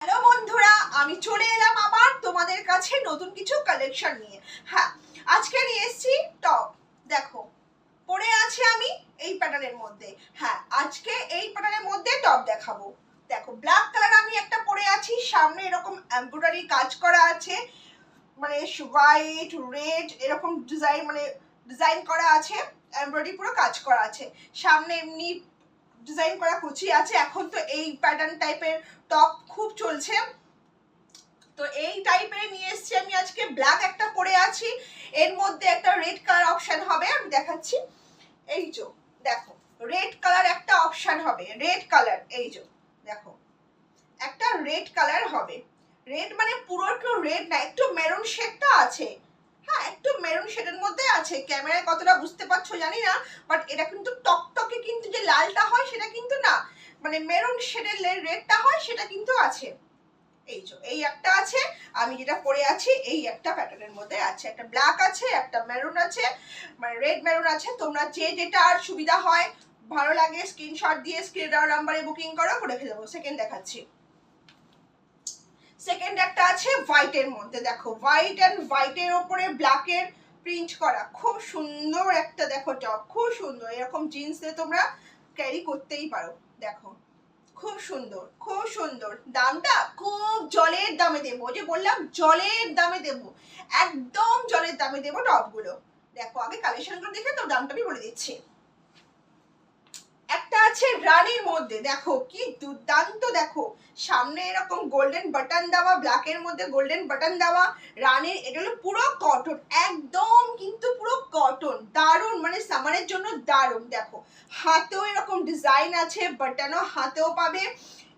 Hello বন্ধুরা, আমি চলে এলাম আবার তোমাদের কাছে নতুন কিছু কালেকশন নিয়ে। হ্যাঁ, আজকে নিয়ে এসেছি টপ। দেখো পরে আছে আমি এই প্যাটার্নের মধ্যে। হ্যাঁ, আজকে এই প্যাটার্নের মধ্যে টপ দেখাবো। দেখো ব্ল্যাক কালার আমি একটা পরে আছি, সামনে এরকম এমব্রয়ডারি কাজ করা আছে, মানে হোয়াইট রেড এরকম ডিজাইন করা আছে, এমব্রয়ডারি পুরো কাজ করা আছে, সামনে এমনি ডিজাইন করা কুচি আছে। এখন তো এই প্যাটার্ন টাইপের টপ খুব চলছে, তো এই টাইপের নিয়ে এসেছি আমি আজকে। ব্ল্যাক একটা পরে আছি, এর মধ্যে একটা রেড কালার অপশন হবে, আমি দেখাচ্ছি। এই যে দেখো রেড কালার একটা অপশন হবে, রেড কালার, এই যে দেখো একটা রেড কালার হবে। রেড মানে পুরো একটু রেড না, একটু মেরুন শেডটা আছে। হ্যাঁ, একটু মেরুন শেডের মধ্যে আছে, ক্যামেরায় কতটা বুঝতে পারছো জানি না, বাট এটা কিন্তু টকটকে, কিন্তু যে লালটা হয় সেটা কিন্তু না, মানে মেরুন শেডের রেডটা হয় সেটা কিন্তু আছে। এই যে এই একটা আছে, আমি যেটা পরে আছি এই একটা প্যাটার্নের মধ্যে আছে, একটা ব্ল্যাক আছে, একটা মেরুন আছে, মানে রেড মেরুন আছে। তোমরা যে যেটা আর সুবিধা হয় ভালো লাগে স্ক্রিনশট দিয়ে স্ক্রিনে দেওয়া নাম্বারে বুকিং করো, করে রেখে দেবো। সেকেন্ড দেখাচ্ছি। সেকেন্ড একটা আছে হোয়াইটের মধ্যে, দেখো হোয়াইট অ্যান্ড হোয়াইটের ওপরে ব্ল্যাকের প্রিন্ট করা, খুব সুন্দর একটা দেখো টপ, খুব সুন্দর। এরকম জিন্স দিয়ে তোমরা ক্যারি করতেই পারো। দেখো খুব সুন্দর, খুব সুন্দর। দামটা খুব জলের দামে দেবো, যে বললাম জলের দামে দেবো, একদম জলের দামে দেবো টপগুলো। দেখো আগে কালেকশনগুলো দেখে তো দামটা আমি বলে দিচ্ছি। একটা আছে রানীর মধ্যে, দেখো কি দুর্দান্ত, দেখো সামনে এরকম গোল্ডেন বাটন দেওয়া, ব্ল্যাকের মধ্যে গোল্ডেন বাটন দেওয়া, রানীর। এটা হলো পুরো কটন, একদম কিন্তু পুরো কটন, দারুণ, মানে সামারের জন্য দারুণ। দেখো হাতেও এরকম ডিজাইন আছে, বাটনও হাতেও পাবে,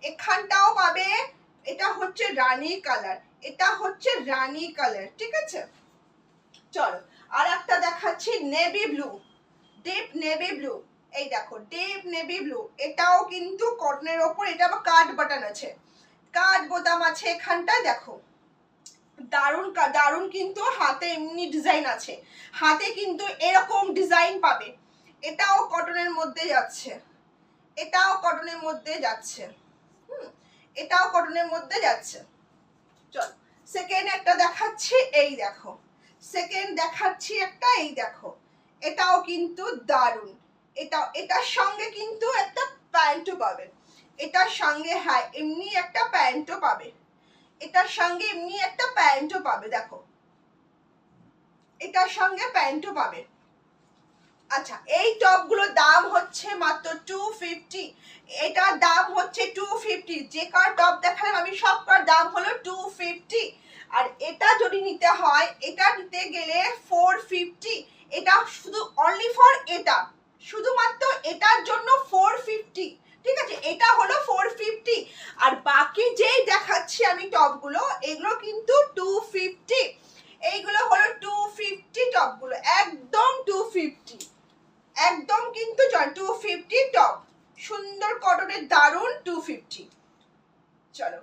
এখানটাও পাবে। এটা হচ্ছে রানী কালার, এটা হচ্ছে রানী কালার, ঠিক আছে। চলো আর একটা দেখাচ্ছি, navy blue, deep navy blue. এই দেখো ডিপ নেভি ব্লু, এটাও কিন্তু কটনের ওপর, এটা আবার কাট বাটন আছে, কাট বোতাম আছে এখানটায়। দেখো দারুণ দারুণ, কিন্তু হাতে এমনি ডিজাইন আছে, হাতে কিন্তু এরকম ডিজাইন পাবে। এটাও কটনের মধ্যে যাচ্ছে, এটাও কটনের মধ্যে যাচ্ছে, এটাও কটনের মধ্যে যাচ্ছে। চল সেকেন্ড একটা দেখাচ্ছি, এই দেখো সেকেন্ড দেখাচ্ছি একটা, এই দেখো এটাও কিন্তু দারুণ। এটার সঙ্গে কিন্তু একটা প্যান্টও পাবে, এটার সঙ্গে, হ্যাঁ এমনি একটা প্যান্টও পাবে, এটার সঙ্গে এমনি একটা প্যান্টও পাবে। দেখো এটার সঙ্গে প্যান্টও পাবে। আচ্ছা, এই টপগুলোর দাম হচ্ছে মাত্র 250, এটার দাম হচ্ছে 250। যে কার টপ দেখালাম আমি সব কার দাম হলো 250। আর এটা যদি নিতে হয়, এটা নিতে গেলে 450। এটা শুধু অনলি ফর এটা, শুধুমাত্র এটার জন্য 450, ঠিক আছে। এটা হলো 450, আর বাকি যেই দেখাচ্ছি আমি টপগুলো, এগুলো কিন্তু 250। এইগুলো হলো 250 টপগুলো, একদম 250, একদম কিন্তু 250 টপ, সুন্দর কটনের দারুন 250। চলো